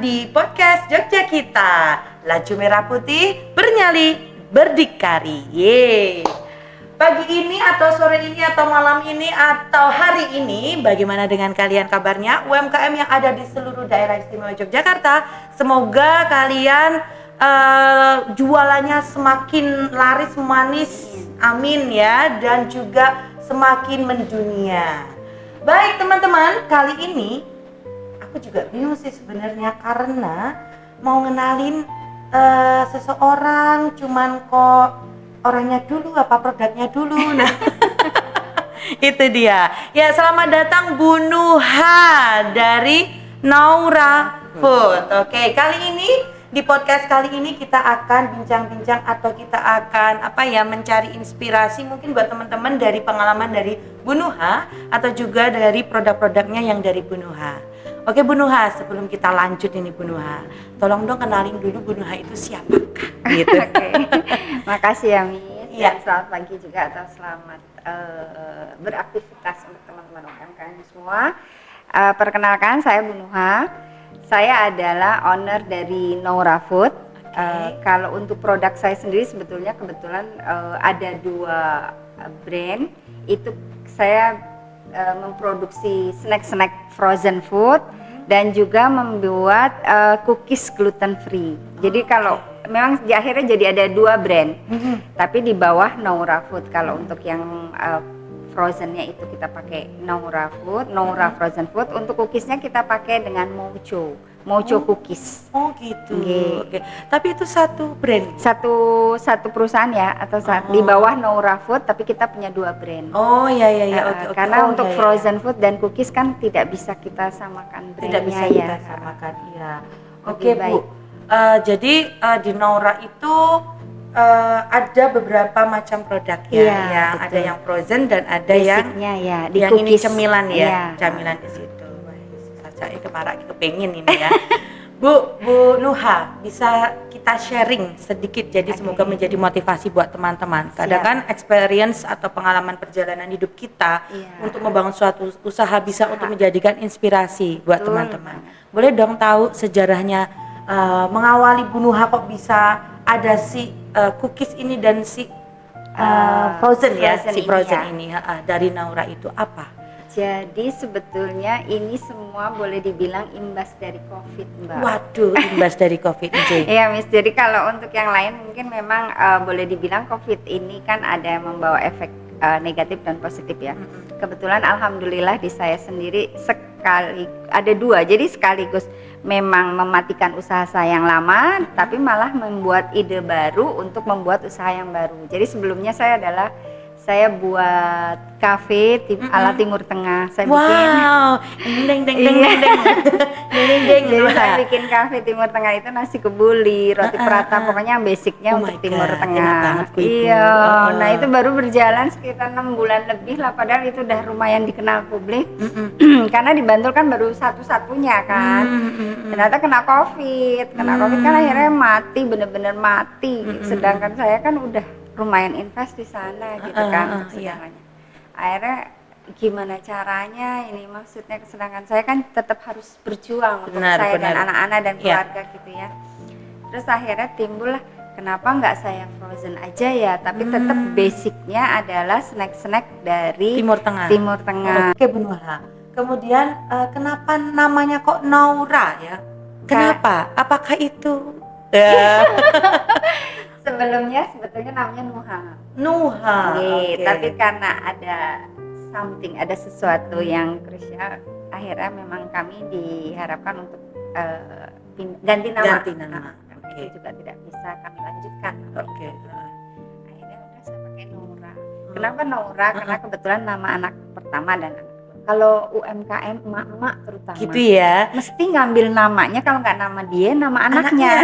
di podcast Jogja Kita. Laju merah putih, bernyali, berdikari. Yeay. Pagi ini atau sore ini atau malam ini atau hari ini, bagaimana dengan kalian kabarnya? UMKM yang ada di seluruh daerah istimewa Yogyakarta, semoga kalian jualannya semakin laris manis, amin ya, dan juga semakin mendunia. Baik teman-teman, kali ini aku juga bingung sih sebenarnya karena mau ngenalin seseorang, cuman kok orangnya dulu apa produknya dulu. Nah itu dia ya. Selamat datang Bu Nuha dari Naura Food. Oke, kali ini di podcast kali ini kita akan bincang-bincang atau kita akan mencari inspirasi mungkin buat teman-teman dari pengalaman dari Bu Nuha atau juga dari produk-produknya yang dari Bu Nuha. Oke Bu Nuha, sebelum kita lanjut ini Bu Nuha, tolong dong kenalin dulu Bu Nuha itu siapakah gitu. Oke. Makasih ya Miss. Iya. Selamat pagi juga atau selamat beraktivitas untuk teman-teman UMKM semua. Perkenalkan, saya Bu Nuha. Saya adalah owner dari Naura Food. Kalau untuk produk saya sendiri sebetulnya kebetulan ada 2 brand. Itu saya memproduksi snack-snack frozen food dan juga membuat cookies gluten free. Jadi kalau memang akhirnya jadi ada 2 brand, tapi di bawah Naura Food. Kalau untuk yang frozennya itu kita pakai Naura Food, Naura Frozen Food. Untuk cookiesnya kita pakai dengan Mojo Cookies. Oh gitu. Oke. Tapi itu satu brand. Satu perusahaan ya, atau di bawah Naura Food, tapi kita punya 2 brand. Oh iya. Oke. Karena untuk frozen food dan cookies kan tidak bisa kita samakan brandnya. Tidak bisa ya. kita samakan. Iya. Oke Lebih Bu. baik. Jadi di Naura itu ada beberapa macam produk ya. Iya, Yang betul. ada yang frozen dan ada Basicnya ya di yang ini cookies. cemilan ya. Iya. Camilan di situ. Saya kemarin kepengin ini ya. Bu Nuha, bisa kita sharing sedikit jadi semoga menjadi motivasi buat teman-teman. Kadang kan experience atau pengalaman perjalanan hidup kita untuk membangun suatu usaha bisa untuk menjadikan inspirasi buat teman-teman. Boleh dong tahu sejarahnya mengawali Bu Nuha kok bisa ada si cookies ini dan si frozen ini dari Naura itu apa? Jadi sebetulnya ini semua boleh dibilang imbas dari COVID, Mbak. Waduh, imbas dari COVID aja. Iya, Miss. Jadi kalau untuk yang lain mungkin memang boleh dibilang COVID ini kan ada yang membawa efek negatif dan positif ya. Kebetulan alhamdulillah di saya sendiri ada 2. Jadi sekaligus memang mematikan usaha saya yang lama, tapi malah membuat ide baru untuk membuat usaha yang baru. Jadi sebelumnya saya buat kafe ala Timur Tengah. Saya bikin Jadi saya bikin kafe Timur Tengah itu nasi kebuli, roti prata, pokoknya basicnya untuk Timur Tengah. Iya. Nah itu baru berjalan sekitar 6 bulan lebih lah, padahal itu udah lumayan dikenal publik. Karena di Bantul kan baru satu-satunya kan. Ternyata kena COVID kan akhirnya mati, bener-bener mati. Sedangkan saya kan udah lumayan invest di sana gitu kan. Akhirnya gimana caranya ini, maksudnya sedangkan saya kan tetap harus berjuang untuk saya dan anak-anak dan keluarga gitu ya. Terus akhirnya timbullah kenapa nggak saya frozen aja ya, tapi tetap basicnya adalah snack-snack dari Timur Tengah. Oke Bu Nuha. Kemudian kenapa namanya kok Naura ya? Kenapa? Apakah itu? Sebetulnya namanya Nuha. Tapi karena ada sesuatu yang krusial, akhirnya memang kami diharapkan untuk ganti nama. Itu juga tidak bisa kami lanjutkan. Akhirnya udah saya pakai Naura. Kenapa Naura? Karena kebetulan nama anak pertama dan anak. Kalau UMKM emak-emak terutama gitu ya, mesti ngambil namanya, kalau nggak nama dia, nama anaknya.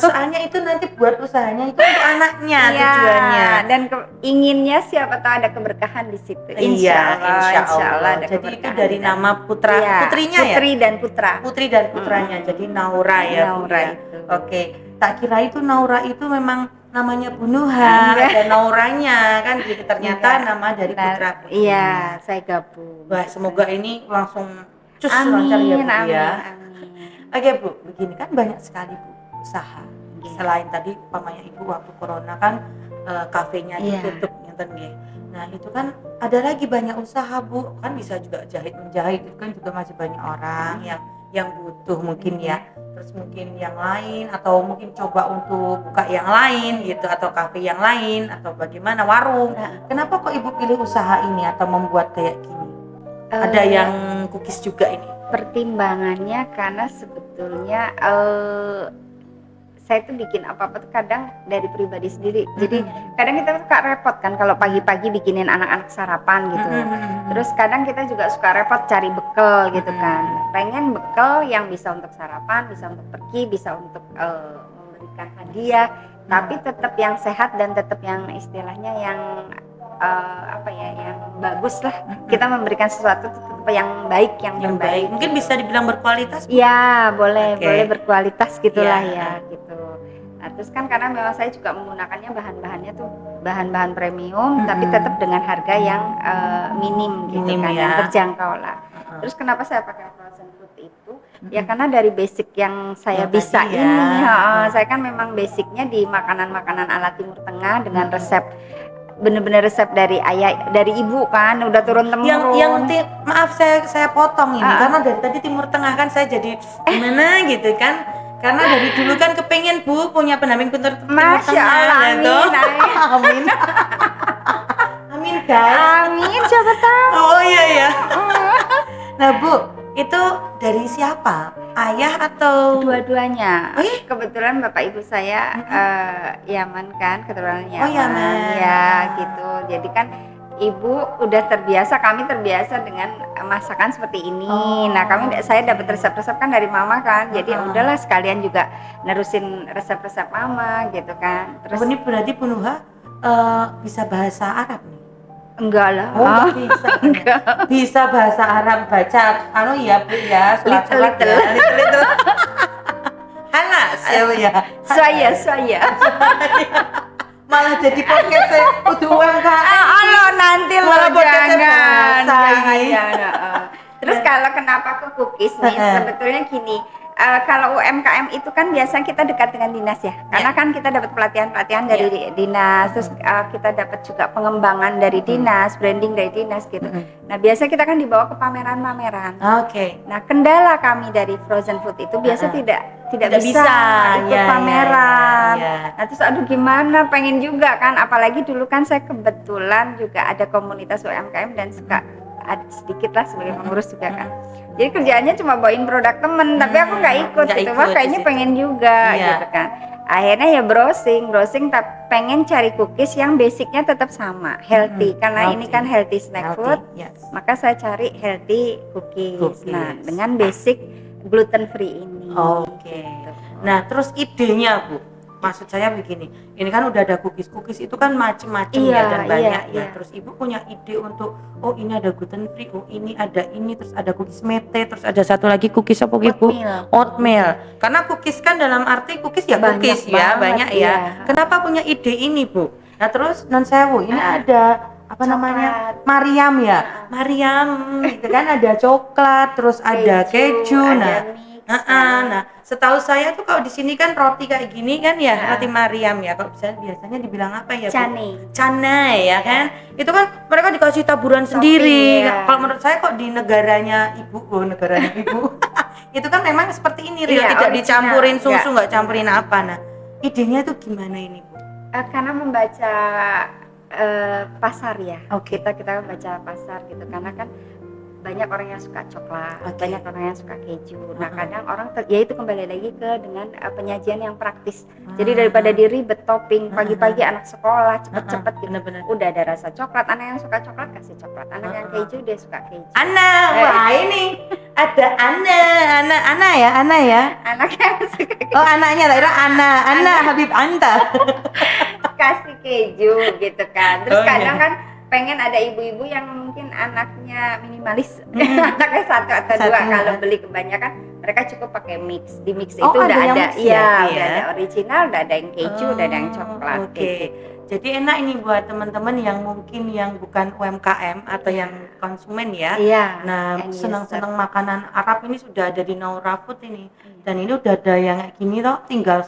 Soalnya itu nanti buat usahanya itu untuk anaknya tujuannya. Dan inginnya siapa tahu ada keberkahan di situ. Insya Allah ada. Jadi itu dari nama putrinya Putri ya? Dan putra. Putri dan putranya. Jadi Naura ya. Naura itu. Oke. Tak kira itu Naura itu memang namanya Bu Nuha, ada Nauranya kan gitu. Ternyata nama dari putra. Iya, saya gabung. Wah, semoga ini langsung lancar ya Bu ya. Oke Bu, begini kan banyak sekali Bu usaha. Selain tadi umpamanya Ibu waktu corona kan kafenya ditutup ngeten nggih. Nah, itu kan ada lagi banyak usaha Bu, kan bisa juga jahit menjahit, itu kan juga masih banyak orang yang butuh mungkin ya. Terus mungkin yang lain atau mungkin coba untuk buka yang lain gitu atau kafe yang lain atau bagaimana warung. Kenapa kok Ibu pilih usaha ini atau membuat kayak gini? Ada yang cookies juga ini. Pertimbangannya karena sebetulnya saya tuh bikin apa-apa tuh kadang dari pribadi sendiri. Jadi kadang kita suka repot kan kalau pagi-pagi bikinin anak-anak sarapan gitu. Terus kadang kita juga suka repot cari bekal gitu kan. Pengen bekal yang bisa untuk sarapan, bisa untuk pergi, bisa untuk memberikan hadiah, tapi tetap yang sehat dan tetap yang istilahnya yang yang bagus lah. Kita memberikan sesuatu yang baik, yang terbaik. Mungkin bisa dibilang berkualitas. Iya, boleh berkualitas gitulah ya gitu. Nah, terus kan karena memang saya juga menggunakannya bahan-bahannya tuh bahan-bahan premium, tapi tetap dengan harga yang minim gitu kan, yang terjangkau lah. Terus kenapa saya pakai frozen food itu? Ya karena dari basic yang saya bisa ini, saya kan memang basicnya di makanan-makanan ala Timur Tengah dengan resep bener-bener resep dari ayah, dari ibu kan udah turun temurun. Maaf saya potong ini karena dari tadi Timur Tengah kan saya jadi gimana gitu kan, karena dari dulu kan kepengen Bu punya pendamping Timur Tengah. Masya Allah, amin. Amin guys. Amin, siapa tahu. Oh iya. Nah Bu, itu dari siapa? Ayah atau dua-duanya? Kebetulan bapak ibu saya Yaman kan, keturunan Yaman. Oh Yaman. Ya gitu. Jadi kan ibu udah terbiasa, kami terbiasa dengan masakan seperti ini. Nah saya dapat resep-resep kan dari mama kan. Jadi udahlah sekalian juga nerusin resep-resep mama gitu kan. Terus ini berarti Bu Nuha bisa bahasa Arab nih? Enggak lah. Oh bisa. Bisa bahasa Arab baca ya Bu ya, surat-surat ya. Little. Halas ya. Saya. Malah jadi podcast kudu UMKM. Allah nanti malah jangan. Terus kalau kenapa ke cookies nih, sebetulnya gini. Kalau UMKM itu kan biasanya kita dekat dengan dinas ya, karena kan kita dapat pelatihan dari dinas, terus kita dapat juga pengembangan dari dinas, branding dari dinas gitu. Nah biasa kita kan dibawa ke pameran-pameran. Nah kendala kami dari frozen food itu biasa tidak bisa ikut pameran. Nah terus aduh gimana, pengen juga kan, apalagi dulu kan saya kebetulan juga ada komunitas UMKM dan suka sedikit lah sebagai pengurus juga kan. Jadi kerjaannya cuma bawain produk temen, tapi aku nggak ikut gitu. Wah kayaknya pengen juga gitu kan. Akhirnya ya browsing, tapi pengen cari cookies yang basicnya tetap sama, healthy. Karena ini kan healthy snack food, maka saya cari healthy cookies. Nah dengan basic gluten free ini. Gitu. Nah terus idenya Bu, maksud saya begini, ini kan udah ada cookies itu kan macem-macem dan banyak ya. Terus Ibu punya ide untuk ini ada gluten free, ini ada ini, terus ada cookies mete, terus ada satu lagi cookies apa Ibu? Oatmeal. Karena cookies kan dalam arti cookies ya cookies ya, banyak ya. Kenapa punya ide ini Bu? Nah terus non sewu ini ada apa namanya? Mariam ya. Mariam itu kan ada coklat, terus ada keju. Nah, setahu saya tuh kalau di sini kan roti kayak gini kan ya, roti Mariam ya. Kalau biasanya dibilang apa ya? Canai ya kan? Itu kan mereka dikasih taburan sendiri. Kalau menurut saya kok di negaranya Ibu, itu kan memang seperti ini, tidak dicampurin susu, nggak campurin apa. Nah, idenya tuh gimana ini Bu? Karena membaca pasar ya. Kita baca pasar gitu, karena kan banyak orang yang suka coklat, banyak orang yang suka keju. Nah kadang orang ya itu kembali lagi ke dengan penyajian yang praktis. Jadi daripada diribet topping pagi-pagi anak sekolah cepet-cepet gitu. Udah ada rasa coklat, anak yang suka coklat kasih coklat, anak yang keju dia suka keju. Wah ini ada Ana ya. Anak yang suka keju. Oh anaknya lah, Ana Habib Anta. Kasih keju gitu kan. Terus kadang kan pengen ada ibu-ibu yang mungkin anaknya minimalis, anaknya satu atau dua. Kalau beli kebanyakan mereka cukup pakai mix. Di mix itu udah ada, udah ada original, udah ada yang keju, udah ada yang coklat. Gitu. Jadi enak ini buat teman-teman yang mungkin yang bukan UMKM atau yang konsumen ya. Iya. Nah, end senang-senang user. makanan Arab ini sudah ada di Naura Food ini. Dan ini udah ada yang kayak gini toh, tinggal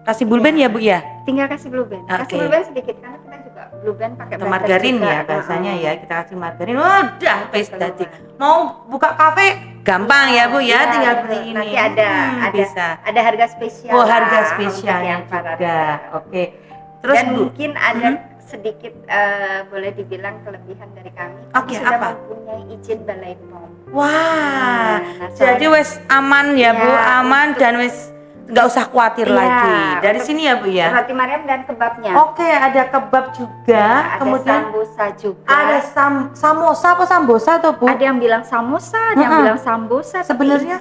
kasih bulben ya Bu ya. Tinggal kasih blue band. Kasih Oke. blue band sedikit karena kita juga blue band pakai Atau butter margarin juga. ya bahasanya Heeh. ya, kita kasih margarin. Udah wis Keluar. dadi. Mau buka kafe gampang ya Bu ya, Iya, tinggal betul. beli ini. Nanti ada bisa. ada harga spesial. Oh, harga lah spesialnya untuk yang para juga. reseller. Oke. Terus Dan Bu, mungkin ada sedikit boleh dibilang kelebihan dari kami. Oke, Kami sudah apa? mempunyai izin Balai POM. wah, Nah, jadi wes aman ya Bu, Ya, aman dan wes nggak usah khawatir Iya, lagi. Dari untuk sini ya Bu ya. Roti Mariam dan kebabnya. Oke, ada kebab juga, Ada kemudian sambosa juga. ada samosa apa sambosa tuh Bu? Ada yang bilang samosa, ada yang Heeh. bilang sambosa. tapi Sebenarnya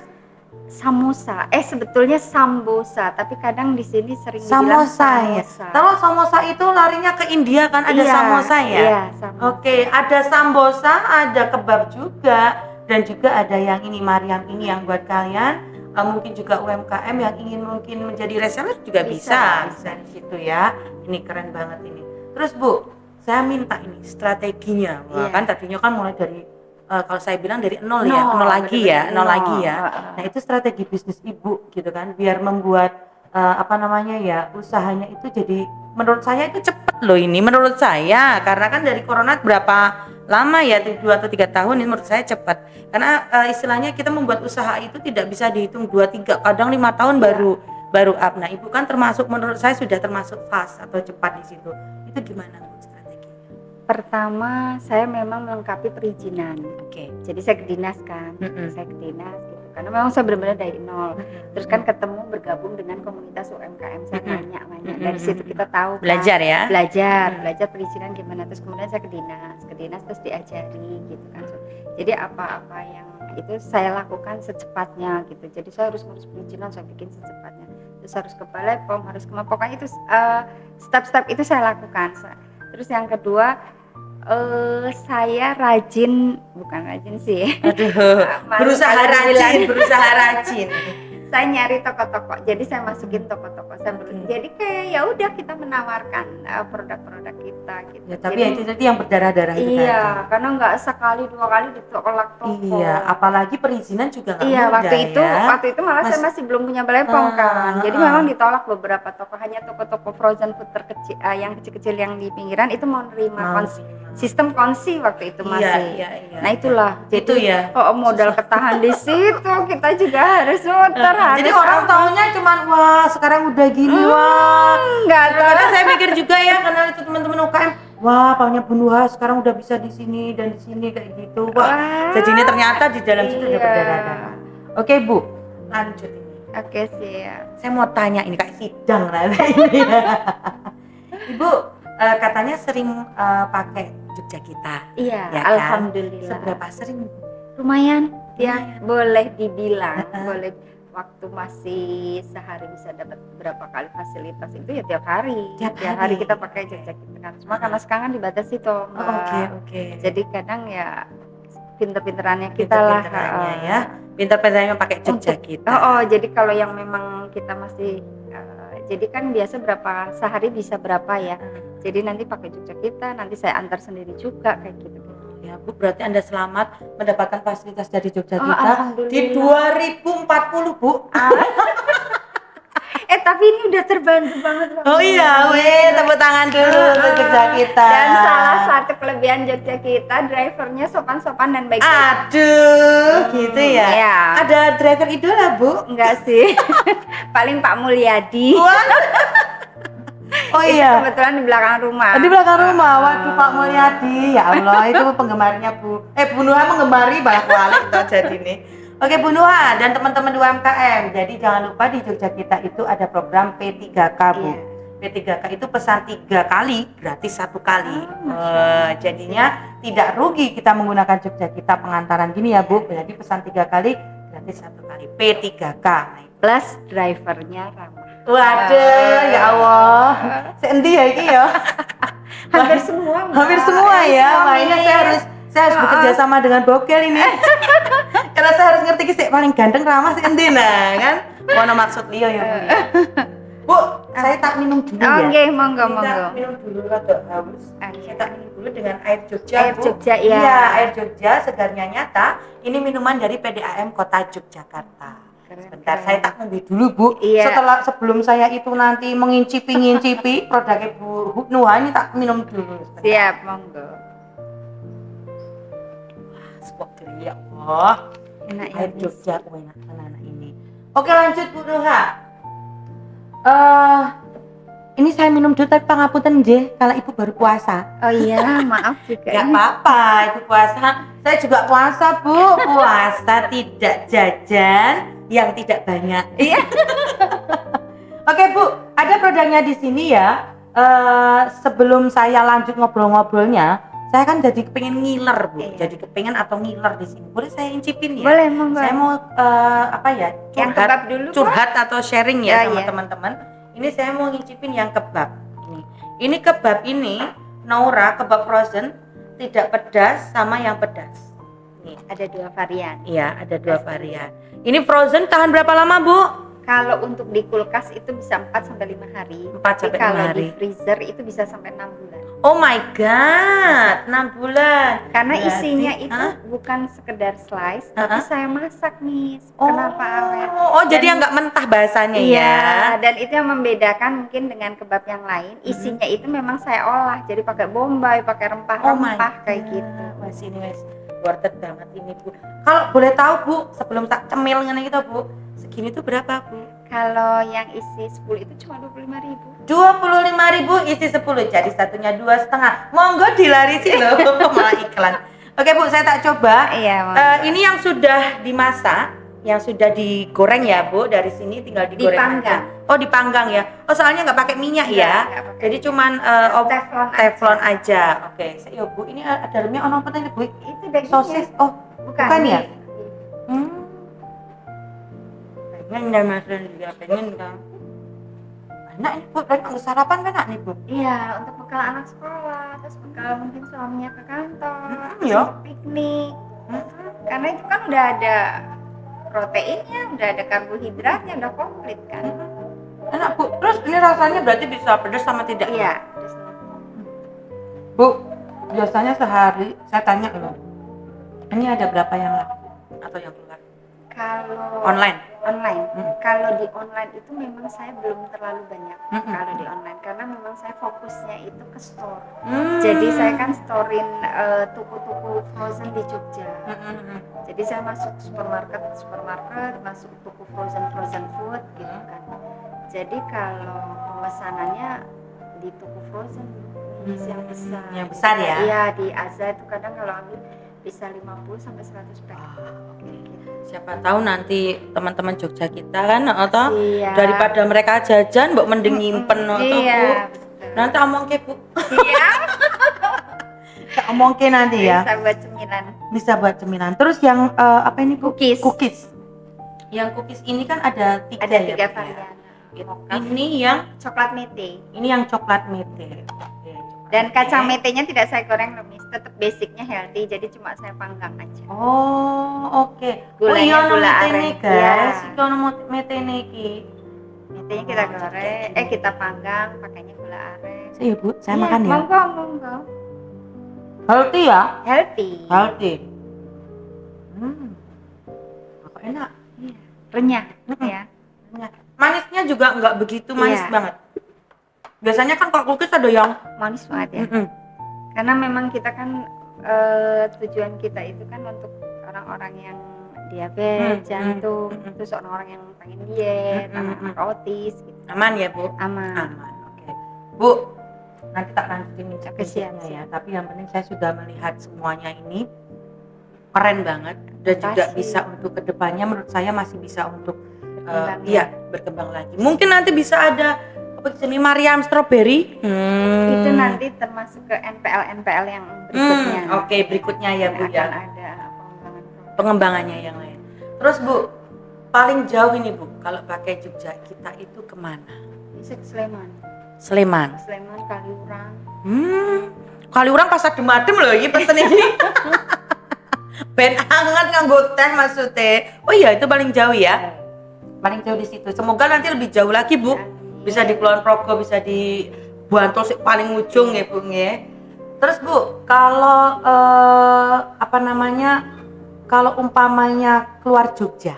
samosa. Sebetulnya sambosa, tapi kadang di sini sering dibilang samosa ya. samosa. Kalau samosa itu larinya ke India kan, ada Iya, samosa ya. Iya, samosa. Oke, ada sambosa, ada kebab juga, dan juga ada yang ini Mariam ini yang buat kalian mungkin juga UMKM yang ingin mungkin menjadi reseller juga bisa di situ ya. Ini keren banget ini. Terus Bu, saya minta ini strateginya. Wah, Iya. kan tadinya kan mulai dari kalau saya bilang dari nol ya, Nol, nol lagi ya, bener-bener nol lagi nol. ya. Nah, itu strategi bisnis Ibu gitu kan, biar membuat apa namanya ya, usahanya itu jadi menurut saya itu cepet loh ini menurut saya, karena kan dari corona berapa lama ya, 2 atau 3 tahun ini menurut saya cepat, karena istilahnya kita membuat usaha itu tidak bisa dihitung 2, 3, kadang 5 tahun baru up. Nah Ibu kan termasuk, menurut saya sudah termasuk fast atau cepat di situ. Itu gimana Bu strateginya? Pertama, saya memang melengkapi perizinan. Oke. Jadi saya ke dinas kan, saya ke dinas gitu. Karena memang saya benar-benar dari nol. Terus kan ketemu bergabung dengan komunitas UMKM, saya nanya. Dari situ kita tahu kan, Belajar ya? belajar perizinan gimana. Terus kemudian saya ke dinas terus diajari gitu kan. Jadi apa-apa yang itu saya lakukan secepatnya gitu. Jadi saya harus ngurus perizinan, saya bikin secepatnya. Terus harus ke Balai POM, harus ke pokoknya itu step-step itu saya lakukan. Terus yang kedua, saya bukan rajin sih. Aduh, berusaha rajin. Saya nyari toko-toko, jadi saya masukin toko-toko. Jadi kayak ya udah kita menawarkan produk-produk kita gitu. Ya, tapi jadi, itu yang berdarah-darah itu iya, tadi. karena nggak sekali 2 kali ditolak toko. Iya, apalagi perizinan juga nggak Iya, mudah waktu itu malah saya masih belum punya Balai POM kan. Jadi memang ditolak beberapa toko, hanya toko-toko frozen food terkecil, yang kecil-kecil yang di pinggiran itu mau nerima sistem konsi waktu itu masih. Iya. Nah itulah, Itu jadi ya. modal ketahan di situ, kita juga harus muter. Jadi orang taunya cuman wah sekarang udah gini wah. Nggak tahu. Karena saya pikir juga ya, karena itu teman-teman UKM, wah paunya Bu Nuha sekarang udah bisa di sini dan di sini kayak gitu. Wah, jadi ini ternyata di dalam situ udah berdarah-darah. Oke Bu, lanjut ini. Oke siap. Saya mau tanya ini kayak sidang lah ini. Ibu katanya sering pakai Jogja kita. Iya, Ya kan? alhamdulillah. Seberapa sering? Lumayan, ya boleh dibilang, boleh. Waktu masih sehari bisa dapat berapa kali fasilitas itu ya tiap hari. Tiap hari hari kita pakai Jogja kita kan. Cuma karena sekarang kan dibatasi toh, Mbak. Oke. Jadi kadang ya pinter-pinterannya kita lah. Pinter-pinterannya ya. Pinter-pinterannya pakai Jogja kita. Jadi kalau yang memang kita masih jadi kan biasa berapa sehari bisa berapa ya. Jadi nanti pakai Jogja kita, nanti saya antar sendiri juga kayak gitu. Ya Bu, berarti Anda selamat mendapatkan fasilitas dari Jogja kita alhamdulillah. di 2040 Bu. Tapi ini udah terbantu banget. Oh iya, tepuk tangan dulu untuk Jogja kita. Dan salah satu kelebihan Jogja kita, drivernya sopan-sopan dan baik-baik. Aduh, gitu ya. Iya. Ada driver idola Bu? Enggak sih. Paling Pak Mulyadi. Oh iya. Kebetulan di belakang rumah. Di belakang rumah. Waduh Pak Mulyadi. Ya Allah, itu penggemarnya Bu Nuha mengemari balik-balik tuh jadi nih. Oke Bu Nuha dan teman-teman UMKM. Jadi jangan lupa di Jogja kita itu ada program P3K Bu. P3K itu pesan 3 kali gratis 1 kali. Jadinya tidak rugi kita menggunakan Jogja kita pengantaran gini ya Bu. Jadi pesan 3 kali gratis 1 kali. P3K. Plus drivernya ramah. Waduh, ya Allah. Sendi ya ini ya. Hampir semua. Hampir semua ya. Makanya saya harus bekerja sama dengan Bokel ini. Karena saya harus ngerti sih paling ganteng ramah sih endi nah kan. Ono maksud liya ya Bu. Bu, saya tak minum dulu ya. Oke, monggo Kita monggo. minum dulu rada haus. Saya tak minum dulu dengan air Jogja, Air Bu. Jogja, ya. Iya, air Jogja segarnya nyata. Ini minuman dari PDAM Kota Yogyakarta. Sebentar, saya tak ngambil dulu, Bu. Iya. Sebelum saya itu nanti mengincipi produknya Bu Nuha, ini tak minum dulu. Sebentar. Siap, monggo. Spok ya Allah. Enak ya. Air Jogja, enak anak ini. Oke, lanjut Bu Nuha. Ini saya minum dulu tapi pangapunten nggih, kalau Ibu baru puasa. Oh iya, maaf juga. Gak apa-apa, Ibu puasa. Saya juga puasa, Bu. Puasa tidak jajan yang tidak banyak. Iya. Oke, Bu, ada produknya di sini ya. Sebelum saya lanjut ngobrol-ngobrolnya, saya kan jadi kepengen ngiler, Bu. Iya. Jadi kepengen atau ngiler di sini. Boleh saya incipin ya? Boleh, monggo. Saya mau apa ya? Yang kebab dulu, Bu. Curhat atau sharing ya Oh, sama iya. teman-teman. Ini saya mau ngicipin yang kebab. Ini kebab ini Naura kebab frozen, tidak pedas sama yang pedas. Nih, Ada 2 varian. iya, ada 2 varian. Ini frozen tahan berapa lama, Bu? Kalau untuk di kulkas itu bisa 4 sampai 5 hari. 4 Tapi sampai 5 kalau hari. di freezer itu bisa sampai 6 bulan. Oh my god, 6 bulan. Karena Berarti, isinya itu hah? bukan sekedar slice, tapi Hah? saya masak nih. Oh, Kenapa awet? oh jadi Dan- yang nggak mentah bahasanya Iya, ya. dan itu yang membedakan mungkin dengan kebab yang lain. Isinya itu memang saya olah, jadi pakai bombay, pakai rempah-rempah kayak gitu. Mas ini wes worth it banget ini, Bu. Kalau boleh tahu, Bu, sebelum tak cemil ngene gitu, Bu. Segini tuh berapa, Bu? Kalau yang isi 10 itu cuma 25.000. 25.000 isi 10, jadi satunya 2,5. Monggo dilarisi loh, malah iklan. Oke, Bu, saya tak coba. Iya, Ini yang sudah dimasak, yang sudah digoreng ya, Bu. Dari sini tinggal digoreng Dipanggang. aja. Oh, dipanggang ya. Oh, soalnya nggak pakai minyak ya. Nggak pakai Jadi cuman teflon aja. Oke, ya, Bu, ini ada dalamnya ono apa tadi, Bu? Itu dagingnya. Sosis. Oh, bukan ya? beef. Pengen ya, Mas juga pengen kan. Enak ini, Bu. Dan untuk sarapan kan enak nih, Bu. Iya, untuk bekal anak sekolah, terus bekal mungkin suaminya ke kantor, terus iya. untuk piknik. Karena itu kan udah ada proteinnya, udah ada karbohidratnya, udah komplit kan. Enak, Bu. Terus ini rasanya berarti bisa pedas sama tidak? Iya. Terus Bu, biasanya sehari saya tanya loh. Ini ada berapa yang laku atau yang keluar? kalau Online. kalau di online itu memang saya belum terlalu banyak kalau di online karena memang saya fokusnya itu ke store. Jadi saya kan storein tuku-tuku frozen di Jogja. Jadi saya masuk supermarket, masuk tuku frozen food gitu kan. Jadi kalau pemesanannya di tuku frozen yang besar. Yang besar ya? Iya, di Aza itu kadang kalau ambil bisa 50 sampai 100 pack. Siapa tahu nanti teman-teman Jogja kita kan atau Siap. daripada mereka jajan mbok mending nyimpen atau Bu. Iya, betul. Nanti omong ke, Bu. Siap. Omong ke nanti ya. Bisa buat cemilan. Bisa buat cemilan. Terus yang apa ini, Bu? Cookies. Cookies. Yang cookies ini kan ada 3 Ada ya, 3 Bu, ya? varian. Ini yang Coklat mete. coklat mete. Oke, Dan coklat kacang mete. metenya tidak saya goreng remis, tetap basicnya healthy, jadi cuma saya panggang aja. Oh, oke. Gulanya gula metene, aren. guys. Iya. Iki ono metene iki. Metenya kita goreng, kita panggang, pakainya gula aren. Iya, Bu, saya Iya, makan ya. Monggo. Healthy ya? Healthy. Healthy. Apa enak? Iya. Renyah, ya. Manisnya juga nggak begitu manis Iya. banget. Biasanya kan kalau cookies ada yang Manis banget ya. Karena memang kita kan tujuan kita itu kan untuk orang-orang yang diabetes, jantung, terus orang-orang yang pengen diet, anak-anak autis gitu. aman ya, Bu? Aman. Aman. Oke. Bu, nanti tak lanjutin Oke, siap, ya. Tapi yang penting saya sudah melihat semuanya ini keren banget dan juga Makasih. bisa untuk kedepannya menurut saya masih bisa untuk Berkembang iya berkembang lagi. Mungkin nanti bisa ada apa jenis Mariam strawberry. Itu nanti termasuk ke NPL yang berikutnya. Oke, berikutnya ya, Bu, ya. Akan ada pengembangan produk. Pengembangannya yang lain. Terus, Bu, paling jauh ini, Bu, kalau pakai Jogja kita itu kemana? Bisa ke Sleman. Sleman. Sleman, Kaliurang. Kaliurang pas adem-adem loh ini pesen ini. Ben hangat nganggo teh maksudnya. Oh iya, itu paling jauh ya. Paling jauh di situ. Semoga nanti lebih jauh lagi, Bu. Bisa di Kulon Progo, bisa di Bantul sing paling ujung ya Bu nggih. Terus Bu, kalau kalau umpamanya keluar Jogja,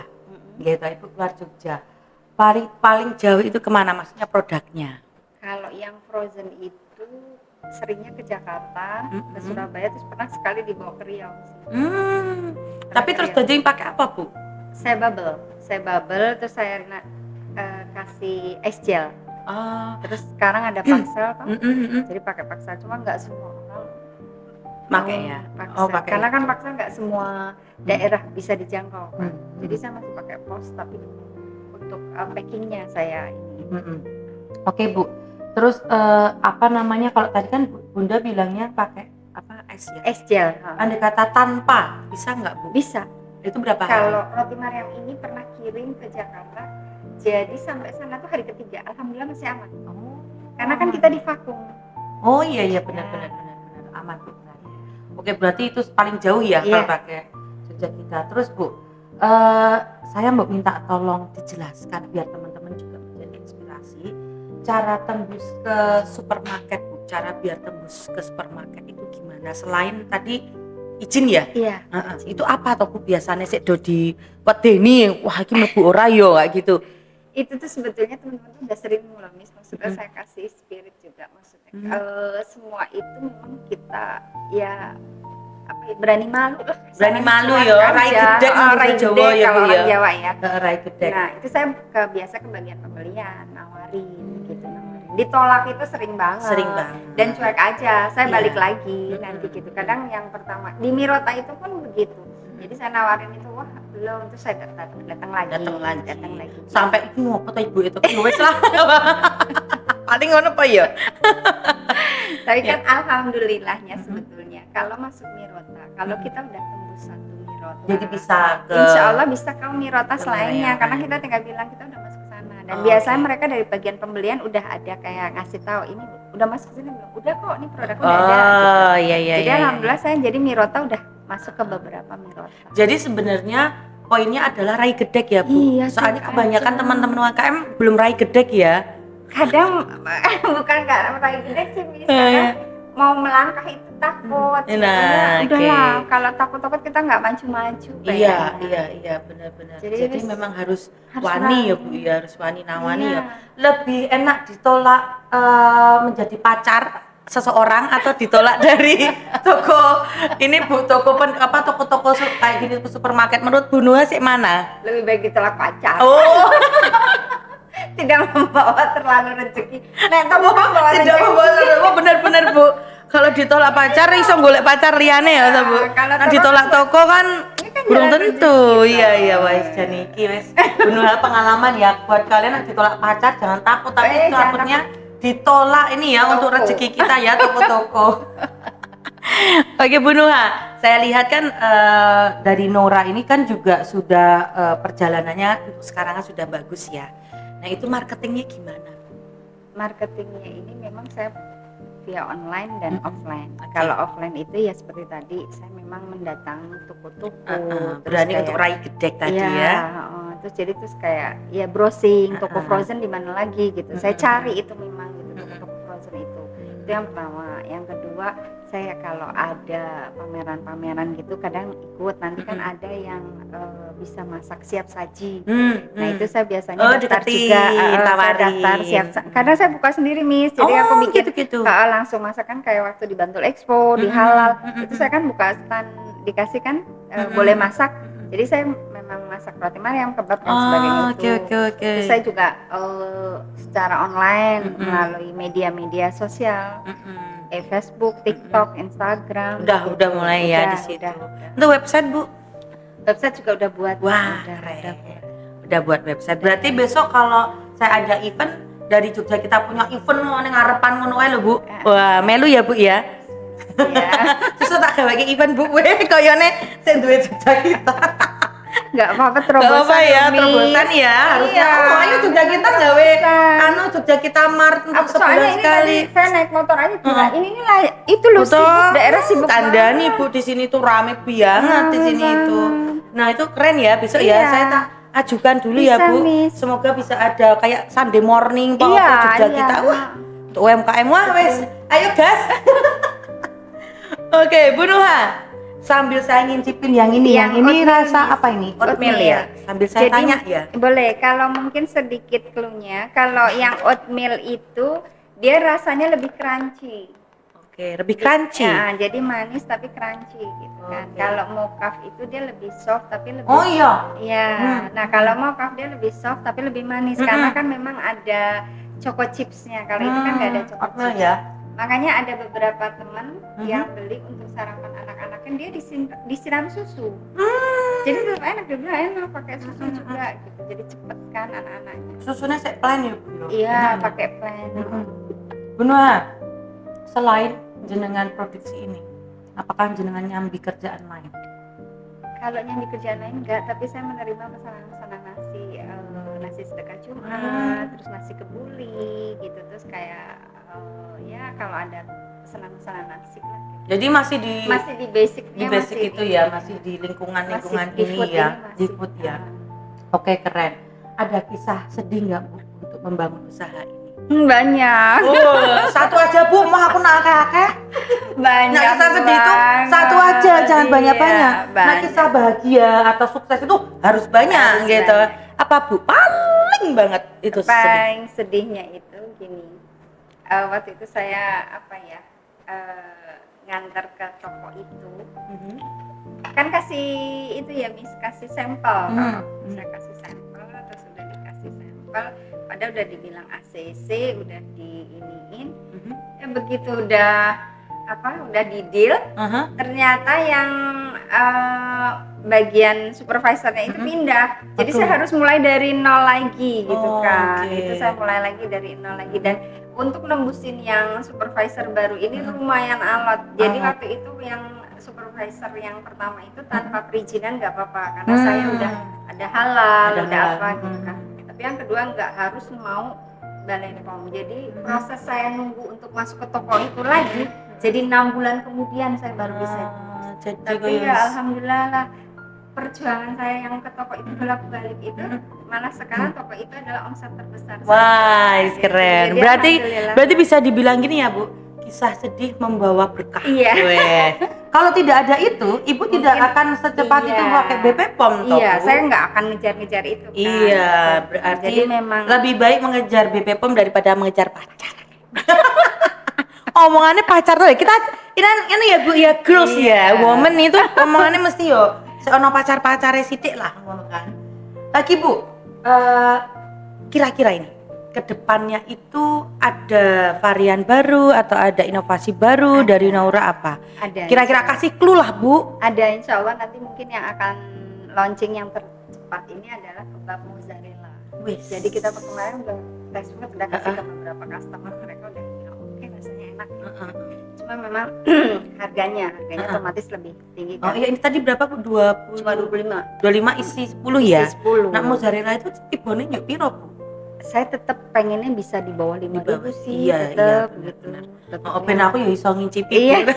gitu Ibu keluar Jogja, paling jauh itu kemana maksudnya produknya? Kalau yang frozen itu seringnya ke Jakarta, ke Surabaya, terus pernah sekali dibawa ke Riau. Tapi terus daging pakai apa Bu? Saya bubble, terus saya kasih es gel. Terus sekarang ada paksel kan, jadi pakai paksel, cuma nggak semua orang pakai ya. Paksel. Karena kan paksel nggak semua daerah bisa dijangkau kan. Jadi saya masih pakai pos, tapi untuk packingnya saya ini. Oke Bu. Terus kalau tadi kan Bunda bilangnya pakai apa es ya? Es gel. Andai kata tanpa bisa nggak Bu? Bisa. Itu berapa hari? Kalau roti Mariam ini pernah kirim ke Jakarta, jadi sampai sana tuh hari ketiga, alhamdulillah masih aman. Karena kan kita di vakum. Oh iya benar aman Bu. Oke, berarti itu paling jauh ya kalau pakai Jogja kita. Terus Bu, saya mau minta tolong dijelaskan biar teman-teman juga menjadi inspirasi cara tembus ke supermarket Bu. Cara biar tembus ke supermarket itu gimana? Selain tadi izin ya? Iya. Itu apa toh Bu biasanya sik do di wedeni, wah iki mlebu ora yo kayak gitu. Itu tuh sebetulnya teman-teman tuh udah sering ngulamis, maksudnya saya kasih spirit juga maksudnya. Semua itu memang kita ya berani malu lah. Berani malu ya, rai gedek rai Jawa ya Bu ya. Jawa ya. Rai gedek. Nah, itu saya biasa ke bagian pembelian, nawarin. Ditolak itu sering banget. Dan cuek aja, saya balik lagi nanti gitu. Kadang yang pertama di Mirota itu pun begitu. Jadi saya nawarin itu, wah belum, terus saya datang lagi. Sampai itu ngopo to Ibu itu wis lah. Paling ngono apa ya? Tapi kan alhamdulillahnya sebetulnya kalau masuk Mirota, kalau kita udah tembus satu Mirota, jadi bisa ke Insya Allah bisa ke Mirota selainnya, karena kita tinggal bilang kita udah masuk ke sana. Dan biasanya mereka dari bagian pembelian udah ada kayak ngasih tahu ini udah masuk sini belum? Udah kok, ini produknya udah ada. Gitu. Jadi alhamdulillah saya jadi Mirota udah masuk ke beberapa Mirota. Jadi sebenarnya poinnya adalah rai gedek ya Bu. Iya, soalnya kebanyakan teman-teman UMKM belum rai gedek ya. Kadang bukan karena rai gedek sih, misalnya mau melangkah itu takut. Udahlah, kalau takut-takut kita nggak maju-maju. Iya benar-benar. Jadi memang harus wani ya Bu ya, harus wani nawani ya. Lebih enak ditolak menjadi pacar seseorang atau ditolak dari toko ini Bu, toko-toko kayak gini supermarket, menurut Bu Nuha sih mana? Lebih baik ditolak pacar. Tidak membawa terlalu rezeki. Nah, kamu membawa tidak membawa benar-benar Bu. Kalau ditolak pacar iso golek pacar liyane ya ta Bu. Kalau ditolak toko kan belum tentu. Iya wis jan iki wis Bu Nuha pengalaman ya buat kalian yang ditolak pacar jangan takut, tapi takutnya ditolak ini ya untuk rezeki kita ya toko-toko. Oke Bu Nuha, saya lihat kan dari Nora ini kan juga sudah perjalanannya sekarang sudah bagus ya. Nah itu marketingnya gimana? Marketingnya ini memang saya via online dan offline. Kalau offline itu ya seperti tadi saya memang mendatangi toko-toko. Berani untuk rai gedek tadi ya. Terus jadi terus kayak ya browsing toko frozen di mana lagi gitu. Saya cari itu memang gitu toko frozen itu. Itu yang pertama. Yang kedua saya kalau ada pameran-pameran gitu kadang ikut, nanti kan ada yang bisa masak siap saji. Nah itu saya biasanya daftar juga, saya daftar siap. Kadang saya buka sendiri Miss, jadi aku bikin gitu. Langsung masakan kayak waktu di Bantul Expo, di Halal, itu saya kan buka stand, dikasih kan boleh masak. Jadi saya memang masak roti Mariam, kebab dan sebagainya itu. Terus saya juga secara online melalui media-media sosial. Facebook, TikTok, Instagram. Udah mulai ya di situ. Untuk website Bu? Website juga udah buat. Wah, keren. Udah buat website. Berarti besok kalau saya ada event dari Jogja, kita punya event ning ngarepan ngono ae lho Bu. Wah, melu ya Bu ya. Iya. Terus tak gaweke event Bu koyone sing duwe Jogja kita. Enggak apa-apa terobosan ya, terobosan ya. Harusnya ayo Jogja kita gawe Jogja kita mart untuk sebulan sekali. Saya naik motor aja juga. Ini lah itu loh sibuk, daerah sibuk. Tandani Bu, di sini tuh rame banget di sini itu. Nah, itu keren ya. Besok ya saya ajukan dulu ya Bisa, Bu. Miss. Semoga bisa ada kayak Sunday morning Pak Iya, Jogja iya. kita. Wah, untuk UMKM wah wes. Ayo gas. Oke, Bu Nuha. Sambil saya ngincipin yang ini Oatmeal, rasa Miss. apa ini? Oatmeal ya. Sambil saya Jadi, tanya ya. boleh, kalau mungkin sedikit clue-nya, kalau yang oatmeal itu dia rasanya lebih crunchy. Oke, lebih crunchy. Ya, jadi manis tapi crunchy gitu kan. Oke. Kalau mocha itu dia lebih soft tapi lebih. Oh iya. Iya. Nah, kalau mocha dia lebih soft tapi lebih manis karena kan memang ada choco chipsnya. Kalau itu kan nggak ada choco oatmeal chips. ya. Makanya ada beberapa teman yang beli untuk sarapan anak-anaknya dia disiram susu. Jadi tetap enak, dia bilang enak pakai susu juga gitu. Jadi cepet kan anak-anaknya. Susunya saya plan ya Bu. Iya, pakai plan. Bu Nuha, selain jenengan produksi ini, apakah jenengan nyambi kerjaan lain? Kalau nyambi kerjaan lain enggak, tapi saya menerima pesanan-pesanan nasi sedekah Jumat, terus nasi kebuli gitu, terus kayak ya kalau ada pesanan-pesanan nasi lah. Jadi masih di basicnya, basic masih itu ya, masih di lingkungan di ini food ya, masih. di food ya. Oke, keren. Ada kisah sedih nggak Bu untuk membangun usaha ini? Banyak. Satu aja Bu, mau aku nak akeh. Banyak. Nah, kisah sedih itu satu aja, jangan banyak-banyak. Nah, kisah bahagia atau sukses itu harus banyak gitu. Banyak. Apa Bu? Paling banget itu sedih. Paling sedihnya itu gini. Waktu itu saya ngantar ke toko itu. Kan kasih itu ya Miss, kasih sampel. Saya kasih sampel, terus udah dikasih sampel, padahal udah dibilang ACC, udah diiniin. Begitu udah di deal, ternyata yang bagian supervisornya itu pindah. Jadi saya harus mulai dari nol lagi gitu kan. Itu saya mulai lagi dari nol lagi, dan untuk nembusin yang supervisor baru ini lumayan alot. Jadi waktu itu yang supervisor yang pertama itu tanpa perizinan nggak apa-apa karena saya udah ada halal, udah apa gitu kan. Tapi yang kedua nggak harus mau balai POM. Jadi proses saya nunggu untuk masuk ke toko itu lagi, jadi 6 bulan kemudian saya baru bisa. Tapi ya alhamdulillah lah, perjuangan saya yang ke toko itu bolak-balik itu malah sekarang toko itu adalah omset terbesar. Wah, keren. Jadi, Berarti bisa dibilang gini ya Bu, kisah sedih membawa berkah. Iya. Kalau tidak ada itu, Ibu tidak akan secepat itu pakai BP POM toh. Iya, Bu. saya nggak akan ngejar-ngejar itu kan. Iya, berarti jadi memang lebih baik mengejar BP POM daripada mengejar pacar. Omongannya pacar tuh ya. Kita ini ya Bu ya, girls ya, woman itu omongannya mesti yo seono pacar-pacare sithik lah ngono kan. Lagi Bu, kira-kira ini kedepannya itu ada varian baru atau ada inovasi baru dari Naura apa? ada. Kira-kira kasih clue lah Bu. Ada, insya Allah nanti mungkin yang akan launching yang tercepat ini adalah kebab mozzarella. Jadi kita kemarin udah tes food, udah kasih ke beberapa customer, mereka udah bilang oke, rasanya enak. Cuma memang harganya otomatis lebih tinggi kan. Oh iya, ini tadi berapa Bu? 20. Cuma 25. 25 isi 10 ya. Isi 10. Nah, mozzarella itu ibone nyuk piro Bu? Saya tetap pengennya bisa di bawah 5.000 sih, Iya, tetap iya, gitu. Oh, ben aku ya iso ngincipi. Iya.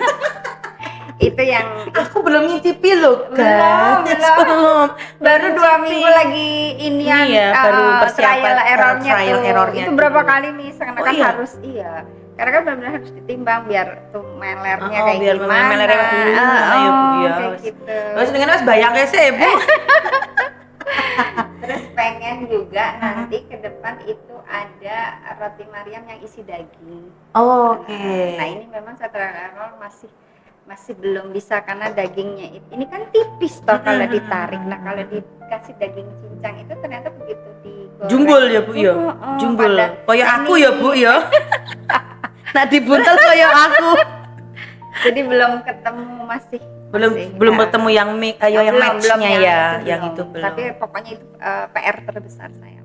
Itu yang Aku belum ngincipi loh, guys. belum. Baru 2 minggu lagi ini baru persiapan trial errornya trial tuh. errornya Itu berapa kali nih, karena kan iya? harus karena kan benar-benar harus ditimbang biar tuh melernya kayak biar gimana. melernya ayo Bu ya. Kayak gitu. Terus dengan Mas bayang sih Bu. Terus pengen juga nanti ke depan itu ada roti Mariam yang isi daging. Oke. Nah, ini memang saya trial error masih belum bisa karena dagingnya ini kan tipis toh kalau ditarik. Nah, kalau dikasih daging cincang itu ternyata begitu digoreng. Jumbul ya Bu ya. Jumbul. Kayak aku ya Bu ya. Nah, dibuntel kayak aku. Jadi belum ketemu belum ketemu yang yang match-nya ya, yang itu belum. Tapi pokoknya itu PR terbesar saya.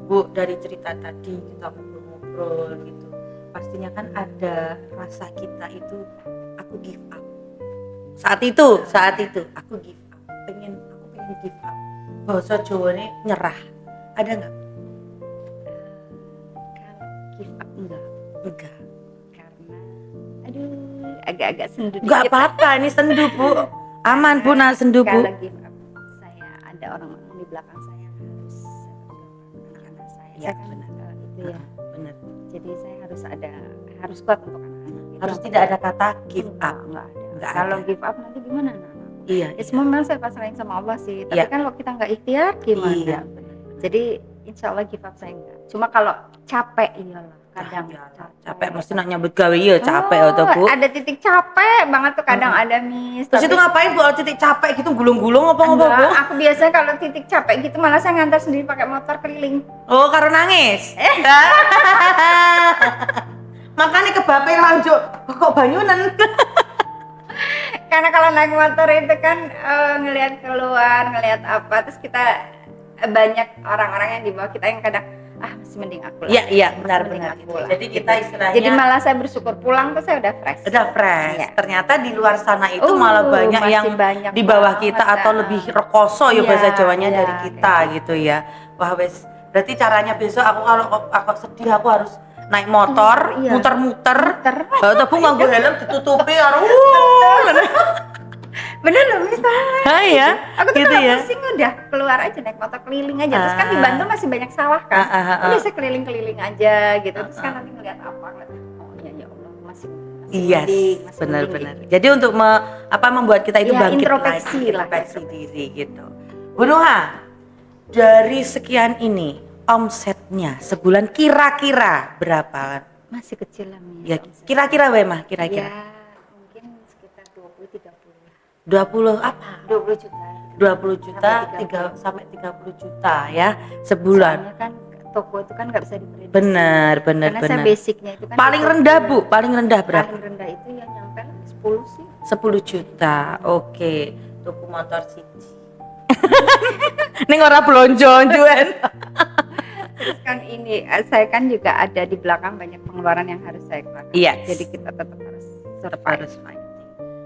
Bu, dari cerita tadi kita ngobrol-ngobrol gitu, pastinya kan ada rasa kita itu aku give up. Saat itu aku give up. Aku pengen give up. Bahasa Jawanya nyerah. Ada nggak? Kalau give up enggak. Karena Aduh, agak-agak sendu. Enggak apa-apa, ini sendu Bu. Aman Bu, nah sendu Bu. Kalau give up, saya ada orang belakang saya yang harus anak-anak saya. Ya, Saya kan benar. itu ya. Benar. Jadi saya harus kuat untuk anak-anak. Harus tidak ada kata give up. Enggak ada. Nggak Kalau ada. give up nanti gimana anak-anak? Iya. Ya semua memang saya pasrahin sama Allah sih. Tapi Iya. kan kalau kita nggak ikhtiar gimana? Iya. Jadi insya Allah give up saya enggak. Cuma kalau capek iyalah kadang Capek mesti nak nyambut gawe ya capek atau Bu. Ada titik capek banget tuh kadang ada miss. Terus itu ngapain Bu? Kalau titik capek gitu gulung-gulung apa Bu? Aku biasanya kalau titik capek gitu malah saya ngantar sendiri pakai motor keliling. Oh, karo nangis. Makanya kebape lanjut kok Banyunan. Karena kalau naik motor itu kan ngelihat keluar, ngelihat apa, terus kita banyak orang-orang yang di bawah kita yang kadang masih mending aku lah. Iya, Masih benar. mending aku lah. Jadi kita istilahnya Jadi malah saya bersyukur pulang tuh saya udah fresh. Iya. Ternyata di luar sana itu Oh, malah banyak masih yang banyak di bawah banget, kita atau lebih rekoso ya Iya, bahasa Jawanya iya, dari kita gitu ya. Wah wes, berarti caranya besok aku kalau aku sedih aku harus naik motor, Iya. muter-muter. Tapi nganggo helm ditutupi karo. Bener loh misalnya. Hai ya. Aku tuh Gitu kalau ya. pusing udah keluar aja naik motor keliling aja. Terus kan di Bantul masih banyak sawah kan. Udah saya keliling-keliling aja gitu. Terus kan nanti ngeliat apa, oh iya ya Allah masih Iya, mending, masih benar-benar. mending. Jadi untuk membuat kita itu Iya, bangkit introspeksi lagi, lah. introspeksi diri gitu. Bu Nuha, dari sekian ini omsetnya sebulan kira-kira berapa? Masih kecil lah Miss. Ya, kira-kira Wema, kira-kira. Ya, mungkin sekitar 20-30 lah. 20 apa? 20 juta. 20 juta sampai 30 juta ya sebulan. Soalnya kan toko itu kan nggak bisa diprediksi. Benar. Karena saya basicnya itu kan Paling di toko. rendah Bu, paling rendah berapa? Paling rendah itu ya nyampe 10 sih. 10 juta. Oke, tuku motor siji. Ning ora blonjo juan. Terus kan ini saya kan juga ada di belakang banyak pengeluaran yang harus saya keluarkan. Iya. Jadi kita tetap harus Tetap survive. harus fighting.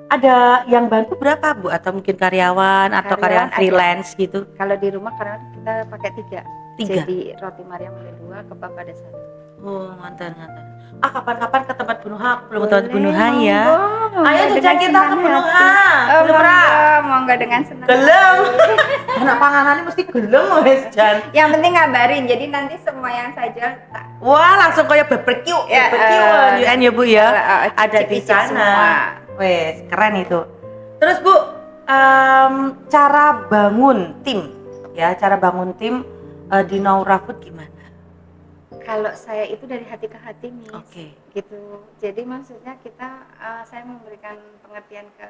Ada yang bantu berapa Bu? Atau mungkin karyawan atau karyawan Karyawan freelance gitu? Kalau di rumah karena kita pakai 3. Tiga? Jadi roti Mariam ada 2, kebab ada 1. Oh, mantan. Kapan-kapan ke tempat Bu Nuha, belum tempat Bu Nuha ya. Monggo, Ayo dengan jejak kita ke senang Bu Nuha. hati. Gelem ra? Monggo dengan senang. Gelem. Anak panganannya mesti gelem wes Jan. Yang penting ngabarin. Jadi nanti semua yang saya jual tak Wah, langsung kayak barbecue, Ya, ya Bu ya. Ada di cicip-cicip sana. semua. Wes, keren itu. Terus Bu, cara bangun tim ya, cara bangun tim di Naura Food gimana? Kalau saya itu dari hati ke hati Miss. Oke. Gitu. Jadi maksudnya kita saya memberikan pengertian ke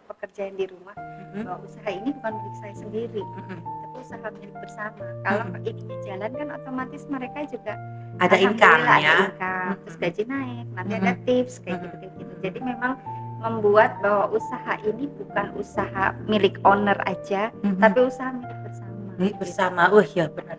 pekerja yang di rumah bahwa usaha ini bukan milik saya sendiri, tapi usaha milik bersama. Kalau ininya jalan kan otomatis mereka juga Ada income alhamdulillah ya. ada income, terus gaji naik, nanti ada tips kayak gitu. Jadi memang membuat bahwa usaha ini bukan usaha milik owner aja, tapi usaha milik bersama. Milik bersama. Ya benar.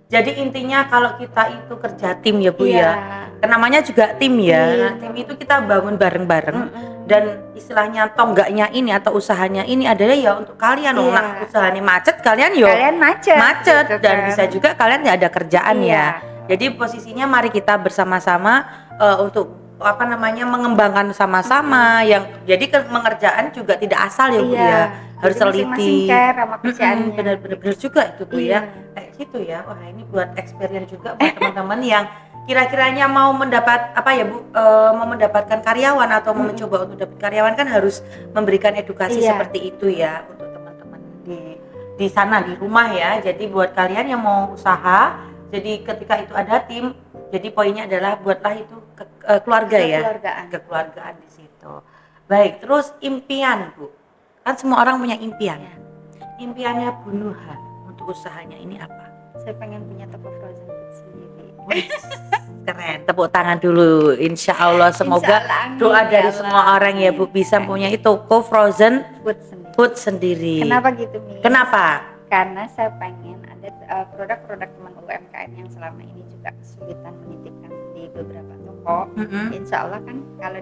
Jadi intinya kalau kita itu kerja tim ya Bu Iya. ya. Namanya juga tim ya. Iya. Nah, tim itu kita bangun bareng-bareng. Dan istilahnya tonggaknya ini atau usahanya ini adalah ya untuk kalian. Iya. Nah, usahanya macet kalian yo Kalian macet gitu dan kan. bisa juga kalian nggak ada kerjaan Iya. ya. Jadi posisinya mari kita bersama-sama untuk mengembangkan sama-sama yang jadi mengerjaan juga tidak asal ya Bu Iya. ya. Harus Jadi masing-masing teliti. care sama kerjaannya. Benar juga itu Bu ya. Iya. Kayak gitu ya. Wah, ini buat experience juga buat teman-teman yang kira-kiranya mau mendapat mau mendapatkan karyawan atau mau mencoba untuk dapat karyawan kan harus memberikan edukasi Iya. seperti itu ya untuk teman-teman di sana di rumah ya. Jadi buat kalian yang mau usaha, jadi ketika itu ada tim, jadi poinnya adalah buatlah itu keluarga ya. Kekeluargaan di situ. Baik, terus impian Bu. Kan semua orang punya impian. Iya. Impiannya Bu Nuha untuk usahanya ini apa? Saya pengen punya toko frozen food sendiri. Keren, tepuk tangan dulu. Insya Allah semoga Insya Allah, amin, doa ya dari Allah. semua orang ya Bu bisa punya toko frozen Food sendiri. food sendiri. Kenapa gitu Miss? Kenapa? Karena saya pengen ada produk-produk teman UMKM yang selama ini juga kesulitan menitipkan di beberapa toko. Insya Allah kan kalau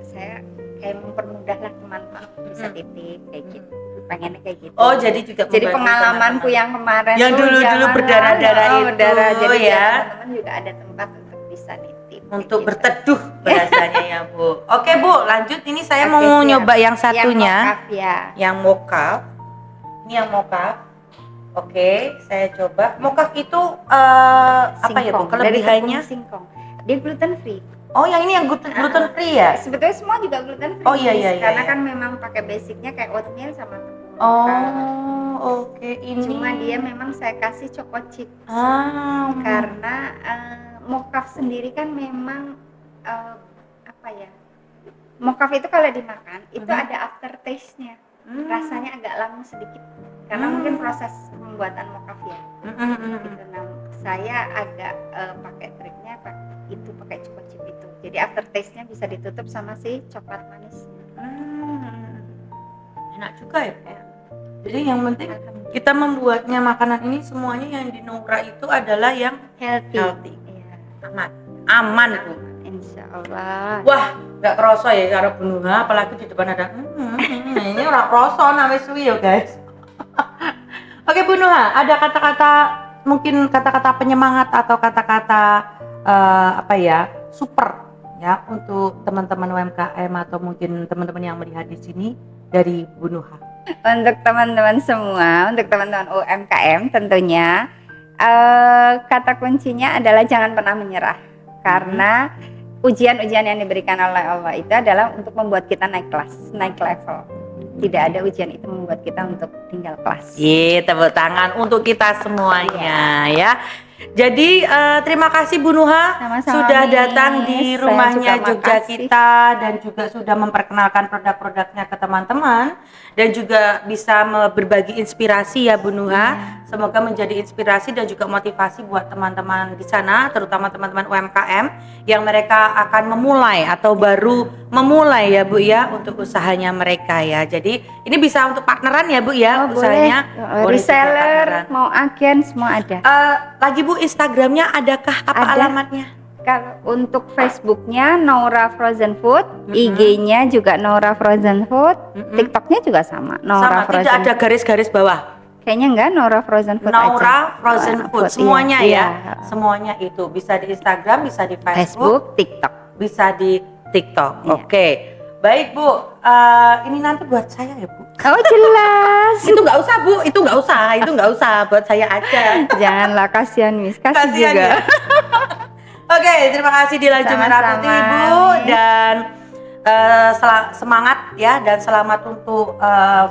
saya kayak mempermudah lah teman-teman bisa titip kayak gitu. Pengennya kayak gitu. Oh, jadi juga Jadi membantu pengalamanku teman-teman. yang kemarin Yang tuh dulu-dulu jangan berdarah-darah itu, berdarah. Jadi ya. biar teman-teman juga ada tempat untuk bisa nitip. Untuk kayak gitu. berteduh bahasanya ya Bu. Oke Bu, lanjut ini saya Oke, mau siap. nyoba yang satunya. Yang mokaf ya. Yang mokaf. Ini yang mokaf. Oke, saya coba. Mokaf itu apa ya Bu? Singkong. Kelebihannya? Dari tepung singkong. Dia gluten free. Oh, yang ini yang gluten free ya? Sebetulnya semua juga gluten free. Oh, iya, iya, iya, Karena iya. kan memang pakai basicnya kayak oatmeal sama tepung. Oh, oke, ini. Cuma dia memang saya kasih choco chips. Karena mokaf sendiri kan memang apa ya? Mokaf itu kalau dimakan itu ada aftertaste-nya. Rasanya agak lama sedikit. Karena mungkin proses pembuatan mokaf ya. Gitu. Nah, saya agak pakai triknya itu pakai choco chip itu. Jadi aftertaste-nya bisa ditutup sama si coklat manis. Enak juga ya, Pak. Jadi yang penting kita membuatnya makanan ini semuanya yang di Nora itu adalah yang healthy. Iya. Aman Bu. Insya Allah. Wah, nggak kerasa ya cara bunuha, apalagi di depan ada ini orang kerasa namanya suwi ya guys. Oke Bu Nuha, ada kata-kata mungkin kata-kata penyemangat atau kata-kata apa ya super ya untuk teman-teman UMKM atau mungkin teman-teman yang melihat di sini dari Bu Nuha. Untuk teman-teman semua, untuk teman-teman UMKM tentunya kata kuncinya adalah jangan pernah menyerah karena ujian-ujian yang diberikan oleh Allah itu adalah untuk membuat kita naik kelas, naik level. Tidak ada ujian itu membuat kita untuk tinggal kelas. Iya, tepuk tangan untuk kita semuanya ya. Jadi terima kasih Bu Nuha sudah datang di rumahnya Jogja kita dan juga sudah memperkenalkan produk-produknya ke teman-teman dan juga bisa berbagi inspirasi ya Bu Nuha. Semoga menjadi inspirasi dan juga motivasi buat teman-teman di sana, terutama teman-teman UMKM yang mereka akan memulai atau baru memulai ya Bu ya untuk usahanya mereka ya. Jadi ini bisa untuk partneran ya Bu ya, usahanya. Boleh. Reseller, mau agen semua ada. Lagi Bu, Instagramnya adakah apa alamatnya? Kalau untuk Facebooknya Nora Frozen Food, IG-nya juga Nora Frozen Food, TikToknya juga sama Nora Frozen. Tidak ada garis-garis bawah? Kayaknya enggak, Nora Frozen Food Nora aja. Frozen Food, semuanya ya? Semuanya itu bisa di Instagram, bisa di Facebook, TikTok, bisa di TikTok. Oke. Baik Bu, ini nanti buat saya ya Bu. Oh jelas. Itu nggak usah Bu, itu nggak usah, buat saya aja. Janganlah, kasihan Miss, kasih juga. Ya. Oke, terima kasih di Laju Merah Putih Bu dan semangat ya dan selamat untuk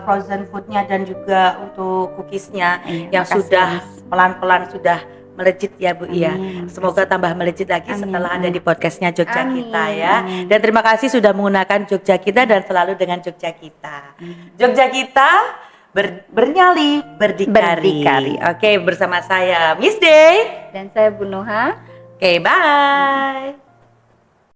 frozen foodnya dan juga untuk cookiesnya yang sudah pelan-pelan sudah melejit ya Bu ya. Semoga tambah melejit lagi setelah ada di podcastnya Jogja Kita ya. Dan terima kasih sudah menggunakan Jogja Kita dan selalu dengan Jogja Kita. Jogja Kita bernyali berdikari. Oke, bersama saya Miss Day dan saya Bu Nuha. Oke, bye.